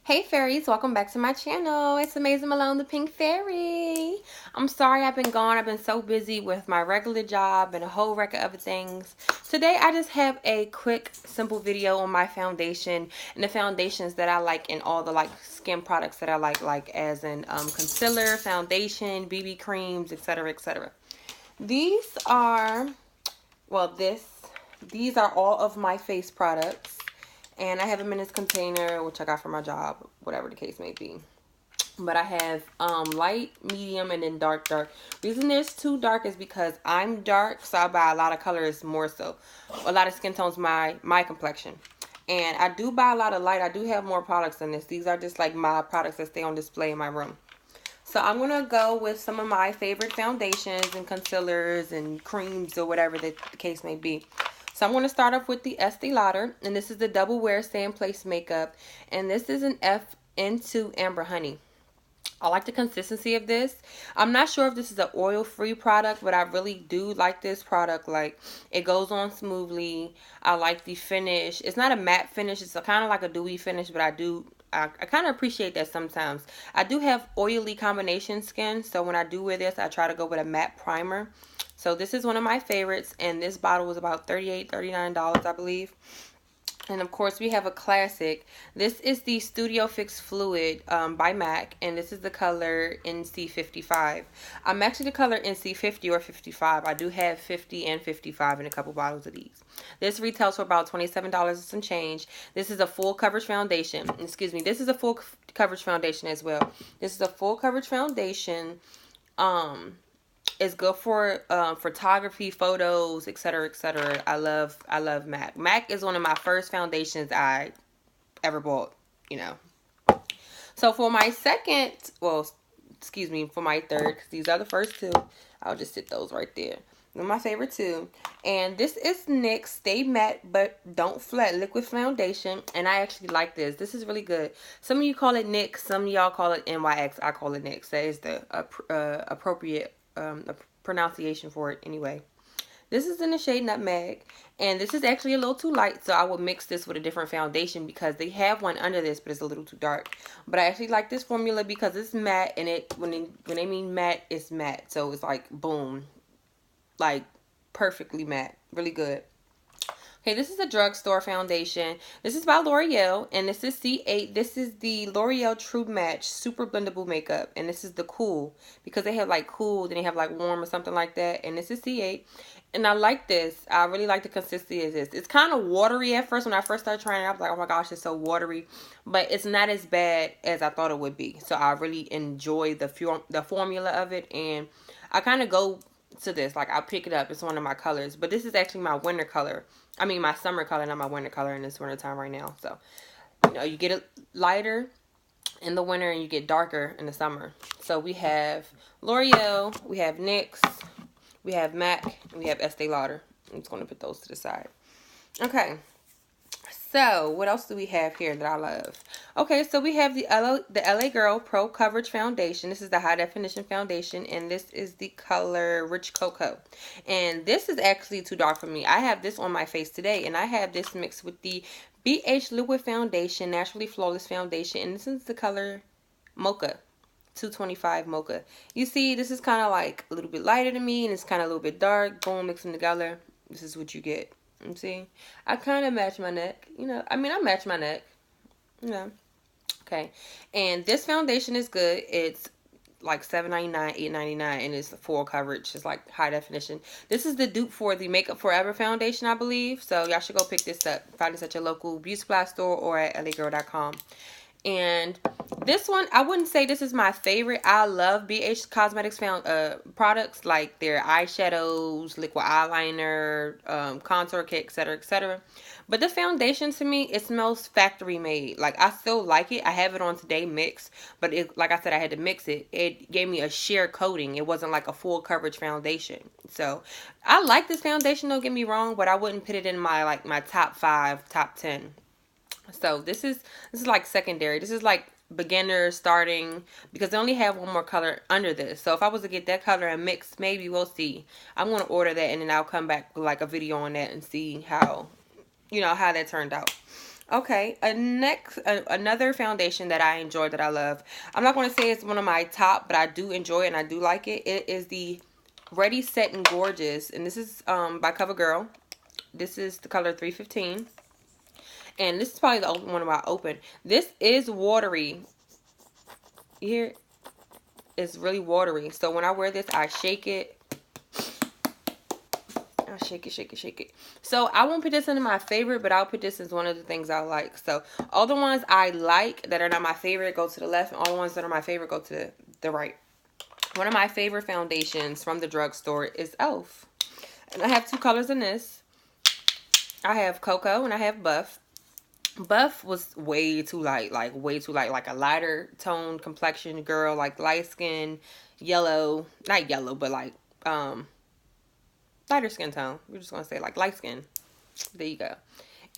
Hey fairies, welcome back to my channel. It's Amaz'yn Malone, the Pink Fairy. I'm sorry I've been gone. I've been so busy with my regular job and a whole wreck of other things. Today I just have a quick, simple video on my foundation and the foundations that I like and all the skin products that I like as in concealer, foundation, BB creams, etc, etc. These are, well, these are all of my face products. And I have them in this container, which I got from my job, whatever the case may be. But I have light, medium, and then dark. Reason there's too dark is because I'm dark, so I buy a lot of colors more so. A lot of skin tones my complexion. And I do buy a lot of light. I do have more products than this. These are just like my products that stay on display in my room. So I'm going to go with some of my favorite foundations and concealers and creams or whatever the case may be. So I'm going to start off with the Estee Lauder, and this is the Double Wear Stay in Place Makeup, and this is an FN2 Amber Honey. I like the consistency of this. I'm not sure if this is an oil-free product, but I really do like this product. Like, it goes on smoothly. I like the finish. It's not a matte finish. It's kind of like a dewy finish, but I kind of appreciate that sometimes. I do have oily combination skin, so when I do wear this, I try to go with a matte primer. So this is one of my favorites, and this bottle was about $38, $39, I believe. And of course, we have a classic. This is the Studio Fix Fluid by MAC, and this is the color NC55. I'm actually the color NC50 or 55. I do have 50 and 55 in a couple bottles of these. This retails for about $27 and some change. This is a full coverage foundation. Excuse me. This is a full coverage foundation as well. This is a full coverage foundation. It's good for photography, photos, etc., etc. I love MAC. MAC is one of my first foundations I ever bought, you know. So for my second, well, excuse me, for my third, because these are the first two, I'll just sit those right there. They're my favorite two. And this is NYX Stay Matte But Don't Flat Liquid Foundation. And I actually like this. This is really good. Some of you call it NYX. Some of y'all call it NYX. I call it NYX. That is the appropriate pronunciation for it anyway. This is in the shade Nutmeg, and this is actually a little too light, so I will mix this with a different foundation because they have one under this, but it's a little too dark. But I actually like this formula because it's matte, and when they mean matte, it's matte, so it's like boom, like perfectly matte, really good. Okay, this is a drugstore foundation. This is by L'Oreal, and this is C8. This is the L'Oreal True Match Super Blendable Makeup, and this is the Cool, because they have like Cool, then they have like Warm or something like that, and this is C8. And I like this. I really like the consistency of this. It's kind of watery at first. When I first started trying it, I was like, oh my gosh, it's so watery. But it's not as bad as I thought it would be. So I really enjoy the formula of it, and I kind of go to this. Like, I'll pick it up. It's one of my colors. But this is actually my winter color. I mean, my summer color, not my winter color in this winter time right now. So, you know, you get it lighter in the winter and you get darker in the summer. So, we have L'Oreal, we have NYX, we have MAC, and we have Estee Lauder. I'm just going to put those to the side. Okay. So, what else do we have here that I love? Okay, so we have the LA Girl Pro Coverage Foundation. This is the high definition foundation, and this is the color Rich Cocoa. And this is actually too dark for me. I have this on my face today, and I have this mixed with the BH Liquid Foundation, Naturally Flawless Foundation, and this is the color Mocha. 225 Mocha. You see, this is kind of like a little bit lighter than me, and it's kind of a little bit dark. Boom, mix them together. This is what you get. You see, I kind of match my neck. You know, I mean, I match my neck. You know. Okay. And this foundation is good. It's like $7.99, $8.99, and it's full coverage. It's like high definition. This is the dupe for the Makeup Forever foundation, I believe. So y'all should go pick this up. Find this at your local beauty supply store or at lagirl.com. And this one, I wouldn't say this is my favorite. I love BH Cosmetics products, like their eyeshadows, liquid eyeliner, contour kit, etc., etc. But the foundation, to me, it smells factory made. Like, I still like it. I have it on today mixed, but like I said, I had to mix it. It gave me a sheer coating. It wasn't like a full coverage foundation. So I like this foundation, don't get me wrong, but I wouldn't put it in my my top 5, top 10. So this is like secondary. This is like beginner starting, because they only have one more color under this. So if I was to get that color and mix, maybe we'll see. I'm going to order that, and then I'll come back with like a video on that and see how, you know, how that turned out. Okay, another foundation that I enjoy, that I love. I'm not going to say it's one of my top, but I do enjoy it and I do like it. It is the Ready, Set, and Gorgeous, and this is by CoverGirl. This is the color 315, and this is probably the only one I open. This is watery. Here, it's really watery. So when I wear this, I shake it. I shake it, shake it, shake it. So I won't put this into my favorite, but I'll put this as one of the things I like. So all the ones I like that are not my favorite go to the left, and all the ones that are my favorite go to the right. One of my favorite foundations from the drugstore is e.l.f. And I have two colors in this. I have Cocoa and I have Buff. Buff was way too light, like way too light, like a lighter tone complexion girl, like light skin, yellow, not yellow, but like lighter skin tone. We're just gonna say like light skin. There you go.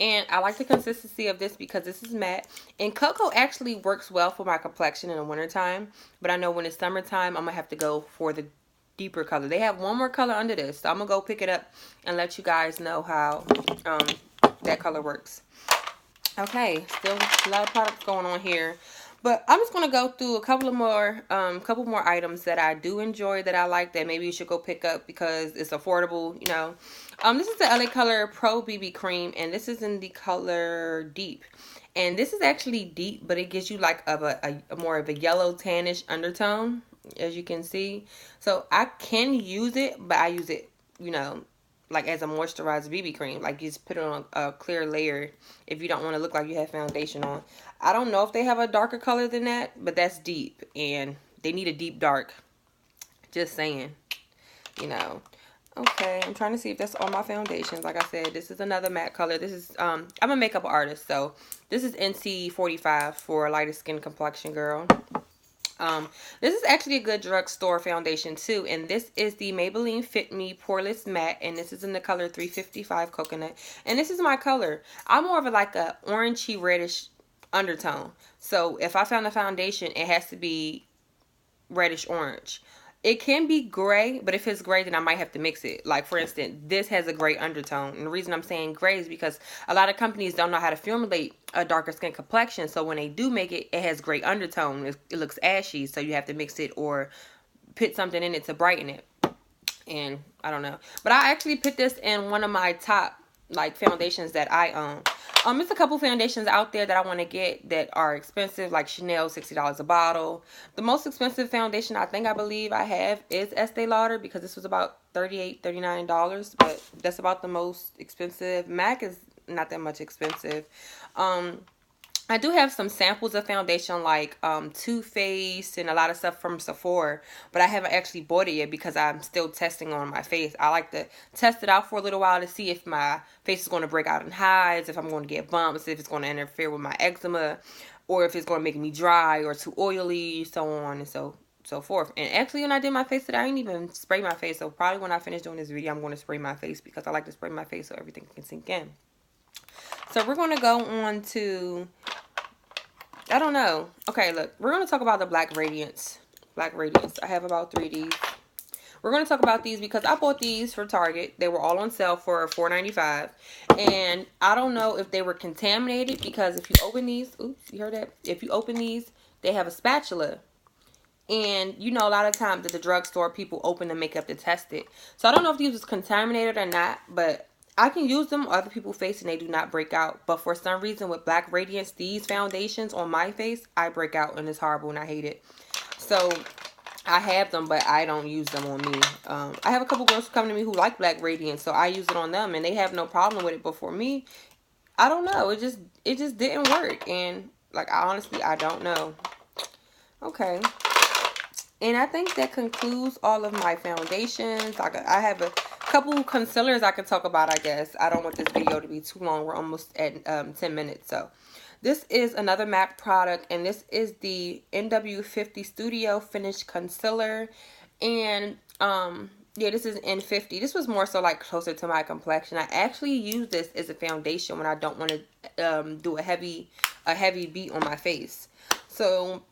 And I like the consistency of this because this is matte. And Cocoa actually works well for my complexion in the wintertime. But I know when it's summertime, I'm going to have to go for the deeper color. They have one more color under this. So I'm going to go pick it up and let you guys know how that color works. Okay, still a lot of products going on here. But I'm just going to go through a couple more items that I do enjoy, that I like, that maybe you should go pick up because it's affordable, you know. This is the LA Color Pro BB Cream, and this is in the color Deep. And this is actually deep, but it gives you like a more of a yellow tannish undertone, as you can see. So I can use it, but I use it, you know, like as a moisturized BB cream. Like you just put it on a clear layer if you don't want to look like you have foundation on. I don't know if they have a darker color than that, but that's deep, and they need a deep dark. Just saying, you know. Okay, I'm trying to see if that's all my foundations. Like I said, this is another matte color. This is I'm a makeup artist, so this is NC45 for a lighter skin complexion girl. This is actually a good drugstore foundation too, and this is the Maybelline Fit Me Poreless Matte, and this is in the color 355 Coconut, and this is my color. I'm more of a like a orangey reddish undertone, so if I found a foundation, it has to be reddish orange. It can be gray, but if it's gray, then I might have to mix it. Like, for instance, this has a gray undertone. And the reason I'm saying gray is because a lot of companies don't know how to formulate a darker skin complexion. So when they do make it, it has gray undertone. It looks ashy, so you have to mix it or put something in it to brighten it. And I don't know. But I actually put this in one of my top like foundations that I own. It's a couple foundations out there that I want to get that are expensive, like Chanel, $60 a bottle. The most expensive foundation I believe I have is Estee Lauder, because this was about $38, $39, but that's about the most expensive. MAC is not that much expensive. I do have some samples of foundation like Too Faced and a lot of stuff from Sephora, but I haven't actually bought it yet because I'm still testing on my face. I like to test it out for a little while to see if my face is going to break out in hives, if I'm going to get bumps, if it's going to interfere with my eczema, or if it's going to make me dry or too oily, so on and so forth. And actually, when I did my face today, I didn't even spray my face. So probably when I finish doing this video, I'm going to spray my face because I like to spray my face so everything can sink in. So we're going to go on to, I don't know. Okay, look. We're going to talk about the Black Radiance. Black Radiance. I have about 3 of these. We're going to talk about these because I bought these for Target. They were all on sale for $4.95. And I don't know if they were contaminated because if you open these, oops, you heard that? If you open these, they have a spatula. And you know, a lot of times at the drugstore, people open the makeup to test it. So I don't know if these was contaminated or not, but I can use them on other people's face and they do not break out. But for some reason with Black Radiance, these foundations on my face, I break out and it's horrible and I hate it. So I have them, but I don't use them on me. I have a couple girls who come to me who like Black Radiance, so I use it on them and they have no problem with it. But for me, I don't know. It just didn't work. And like, I don't know. Okay. And I think that concludes all of my foundations. I have a couple concealers I can talk about, I guess. I don't want this video to be too long. We're almost at 10 minutes. So this is another MAC product. And this is the NW50 Studio Finish Concealer. And yeah, this is N50. This was more so like closer to my complexion. I actually use this as a foundation when I don't want to do a heavy beat on my face. So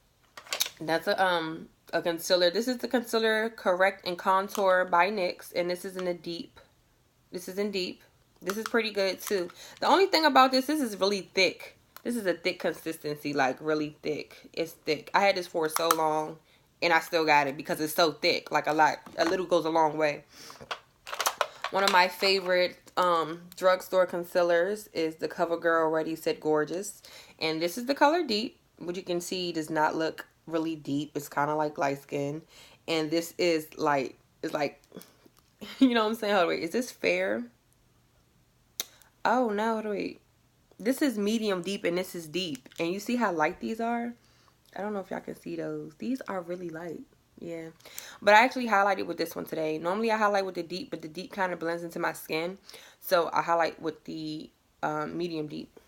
that's a concealer. This is the concealer Correct and Contour by NYX, and this is in the deep. This is in deep. This is pretty good too. The only thing about this is really thick. This is a thick consistency, like really thick. It's thick. I had this for so long and I still got it because it's so thick. Like a little goes a long way. One of my favorite drugstore concealers is the CoverGirl Ready Set Gorgeous. And this is the color Deep, which you can see does not look really deep. It's kind of like light skin. And this is like, it's like, you know what I'm saying? Hold on, wait, is this fair? Oh no, wait. This is medium deep and this is deep. And you see how light these are? I don't know if y'all can see those. These are really light. Yeah. But I actually highlighted with this one today. Normally I highlight with the deep, but the deep kind of blends into my skin. So I highlight with the medium deep.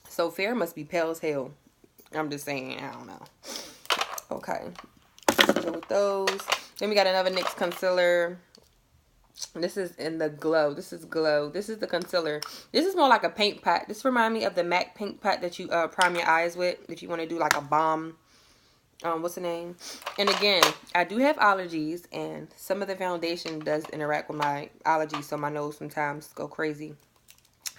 So fair must be pale as hell. I'm just saying. I don't know. Okay. So with those. Then we got another NYX concealer. This is in the Glow. This is Glow. This is the concealer. This is more like a paint pot. This reminds me of the MAC paint pot that you prime your eyes with if you want to do like a balm. What's the name? And again, I do have allergies, and some of the foundation does interact with my allergies, so my nose sometimes go crazy.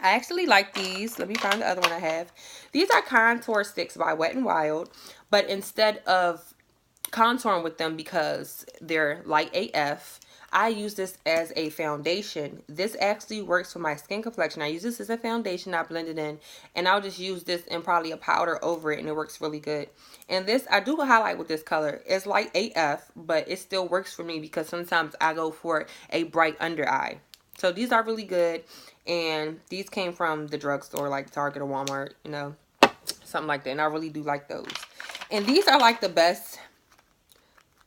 I actually like these. Let me find the other one I have. These are contour sticks by Wet n Wild, but instead of contouring with them because they're light AF, I use this as a foundation. This actually works for my skin complexion. I use this as a foundation. I blend it in, and I'll just use this and probably a powder over it, and it works really good. And this, I do highlight with this color. It's light AF, but it still works for me because sometimes I go for a bright under eye. So these are really good, and these came from the drugstore, like Target or Walmart, you know, something like that. And I really do like those. And these are like the best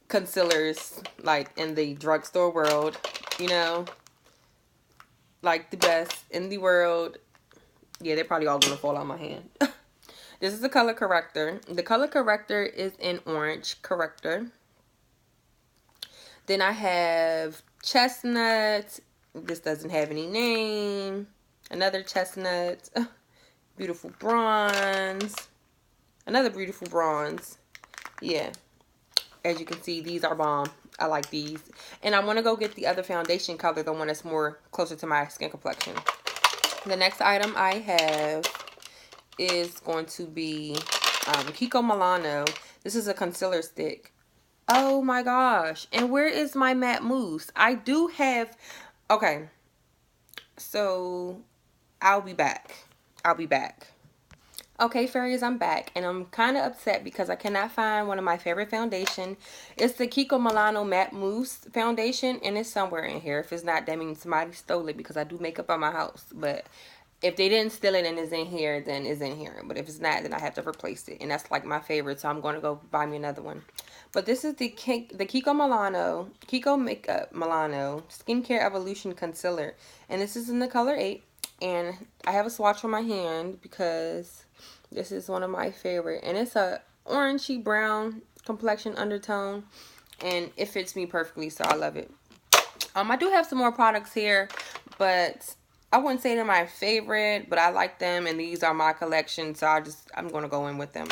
concealers like in the drugstore world, you know, like the best in the world. Yeah, they're probably all gonna fall out of my hand. This is the color corrector. The color corrector is in orange corrector. Then I have chestnut. This doesn't have any name. Another chestnut. Beautiful bronze. Another beautiful bronze. Yeah. As you can see, these are bomb. I like these. And I want to go get the other foundation color, the one that's more closer to my skin complexion. The next item I have is going to be Kiko Milano. This is a concealer stick. Oh my gosh. And where is my matte mousse? I do have... Okay. So, I'll be back. Okay, fairies, I'm back, and I'm kind of upset because I cannot find one of my favorite foundation. It's the Kiko Milano Matte Mousse Foundation, and it's somewhere in here. If it's not, that means somebody stole it because I do makeup on my house. But if they didn't steal it and it's in here, then it's in here. But if it's not, then I have to replace it, and that's like my favorite, so I'm going to go buy me another one. But this is the Kiko Makeup Milano Skincare Evolution Concealer, and this is in the color 8. And I have a swatch on my hand because this is one of my favorite, and it's a orangey brown complexion undertone, and it fits me perfectly, so I love it. I do have some more products here, but I wouldn't say they're my favorite, but I like them, and these are my collection, so I'm going to go in with them.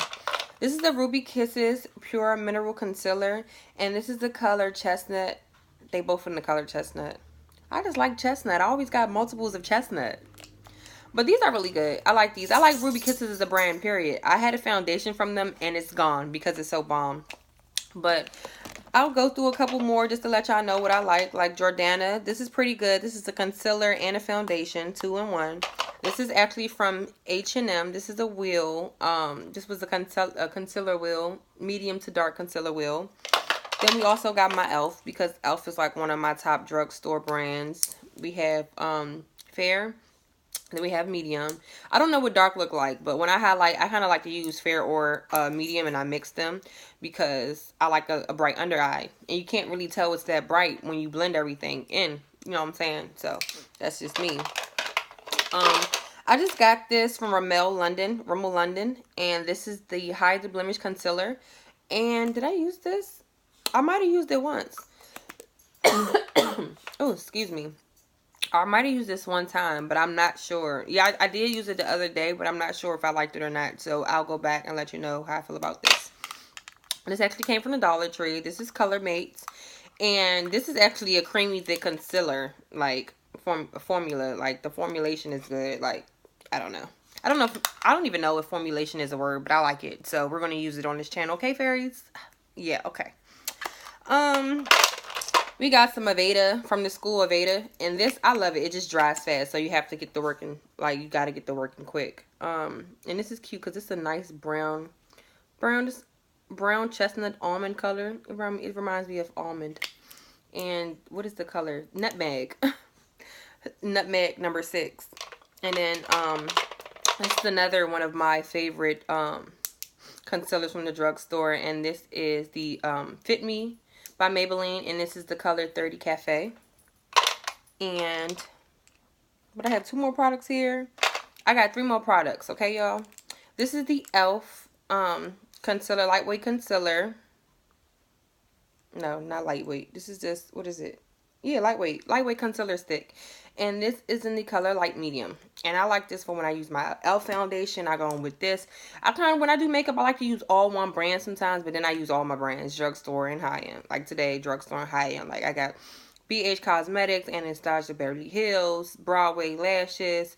This is the Ruby Kisses Pure Mineral Concealer, and this is the color Chestnut. They both in the color Chestnut. I just like chestnut. I always got multiples of chestnut. But these are really good. I like these. I like Ruby Kisses as a brand, period. I had a foundation from them, and it's gone because it's so bomb. But I'll go through a couple more just to let y'all know what I like. Like Jordana. This is pretty good. This is a concealer and a foundation, 2-in-1. This is actually from H&M. This is a wheel. This was a concealer wheel. Medium to dark concealer wheel. Then we also got my e.l.f. because e.l.f. is like one of my top drugstore brands. We have Fair. Then we have medium. I don't know what dark look like, but when I highlight, I kind of like to use fair or medium, and I mix them because I like a bright under eye. And you can't really tell it's that bright when you blend everything in. You know what I'm saying? So that's just me. I just got this from Rimmel London, and this is the Hide the Blemish Concealer. And did I use this? I might have used it once. Oh, excuse me. I might have used this one time, but I'm not sure. Yeah, I did use it the other day, but I'm not sure if I liked it or not. So I'll go back and let you know how I feel about this. This actually came from the Dollar Tree. This is Color Mates. And this is actually a creamy thick concealer. Like, formula. Like, the formulation is good. Like, I don't know. I don't even know if formulation is a word, but I like it. So we're going to use it on this channel. Okay, fairies? Yeah, okay. We got some Aveda from the school Aveda, and this, I love it. It just dries fast, so you have to get the working, like, you got to get the working quick. And this is cute because it's a nice brown chestnut almond color. It reminds me of almond. And what is the color? Nutmeg. Nutmeg number 6. And then this is another one of my favorite concealers from the drugstore, and this is the Fit Me by Maybelline, and this is the color 30 Cafe. And but I have 2 more products here. I got 3 more products, okay, y'all. This is the e.l.f. concealer, lightweight concealer. No, not lightweight. This is just, what is it? Yeah, lightweight concealer stick. And this is in the color light medium. And I like this for when I use my e.l.f. foundation. I go on with this. When I do makeup, I like to use all one brand sometimes, but then I use all my brands, drugstore and high-end. Like today, drugstore and high-end. Like I got BH Cosmetics, Anastasia Beverly Hills, Broadway Lashes,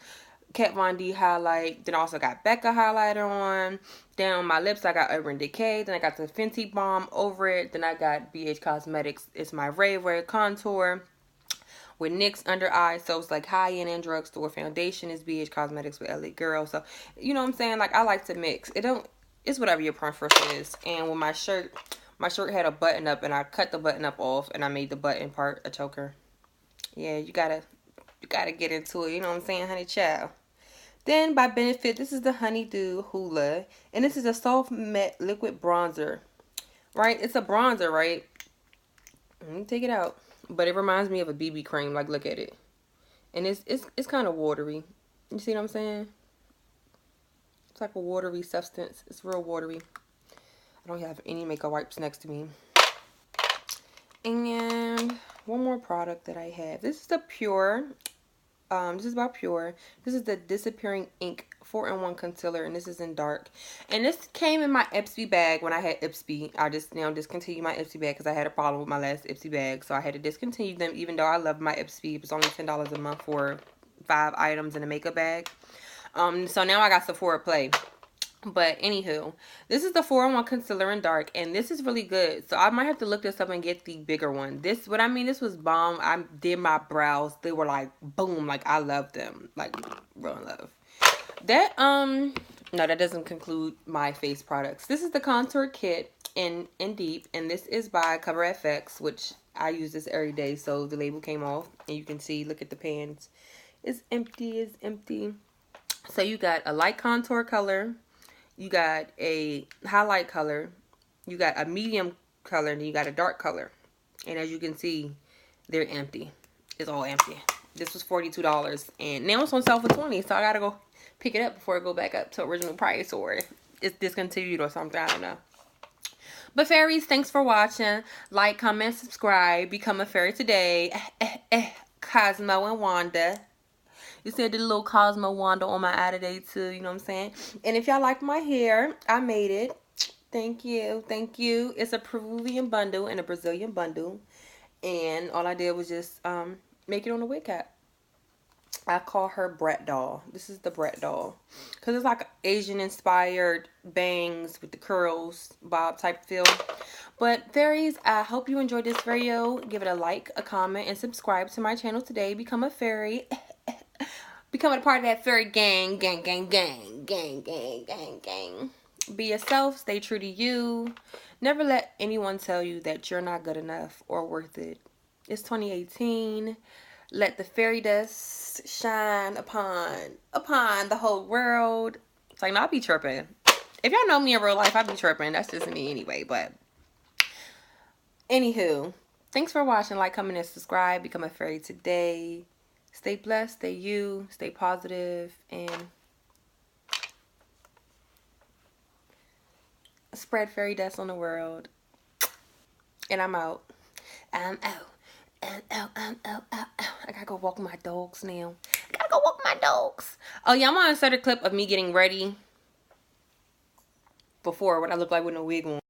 Kat Von D highlight. Then I also got Becca highlighter on. Then on my lips, I got Urban Decay. Then I got the Fenty Balm over it. Then I got BH Cosmetics. It's my Ray contour with NYX under eye. So it's like high-end and drugstore. Foundation is BH Cosmetics with LA Girl. So, you know what I'm saying? Like, I like to mix. It's whatever your preference is. And with my shirt had a button up, and I cut the button up off, and I made the button part a choker. Yeah, you gotta get into it. You know what I'm saying, honey child? Then by Benefit, this is the Honeydew Hoola. And this is a soft matte liquid bronzer. Right? It's a bronzer, right? Let me take it out. But it reminds me of a BB cream. Like, look at it. And it's kind of watery. You see what I'm saying? It's like a watery substance. It's real watery. I don't have any makeup wipes next to me. And one more product that I have. This is the Pure. This is by Pure. This is the Disappearing Ink 4-in-1 concealer, and this is in dark. And this came in my Ipsy bag when I had Ipsy. I just now discontinued my Ipsy bag because I had a problem with my last Ipsy bag, so I had to discontinue them. Even though I love my Ipsy, it was only $10 a month for 5 items in a makeup bag. So now I got Sephora Play. But anywho, this is the 4-in-1 concealer in dark, and this is really good. So I might have to look this up and get the bigger one. This was bomb. I did my brows. They were like boom. Like, I love them. Like, real in love. That no, that doesn't conclude my face products. This is the contour kit in Deep, and this is by Cover FX, which I use this every day. So the label came off, and you can see, look at the pans. It's empty. So you got a light contour color. You got a highlight color, you got a medium color, and you got a dark color. And as you can see, they're empty. It's all empty. This was $42, and now it's on sale for $20, so I gotta go pick it up before it go back up to original price, or it's discontinued or something. I don't know. But fairies, thanks for watching. Like, comment, subscribe. Become a fairy today. Cosmo and Wanda. You said the little Cosmo Wanda on my eye today too, you know what I'm saying? And if y'all like my hair, I made it. Thank you. It's a Peruvian bundle and a Brazilian bundle. And all I did was just make it on a wig cap. I call her Brat Doll. This is the Brat Doll. Because it's like Asian inspired bangs with the curls, bob type feel. But fairies, I hope you enjoyed this video. Give it a like, a comment, and subscribe to my channel today. Become a fairy. Becoming a part of that fairy gang. Be yourself. Stay true to you. Never let anyone tell you that you're not good enough or worth it. It's 2018. Let the fairy dust shine upon the whole world. It's like, no, I be tripping. If y'all know me in real life, I be tripping. That's just me anyway. But anywho, thanks for watching. Like, comment, and subscribe. Become a fairy today. Stay blessed, stay you, stay positive, and spread fairy dust on the world. And I'm out. I'm out. I gotta go walk my dogs now. Oh yeah, I'm gonna insert a clip of me getting ready before what I look like with no wig on.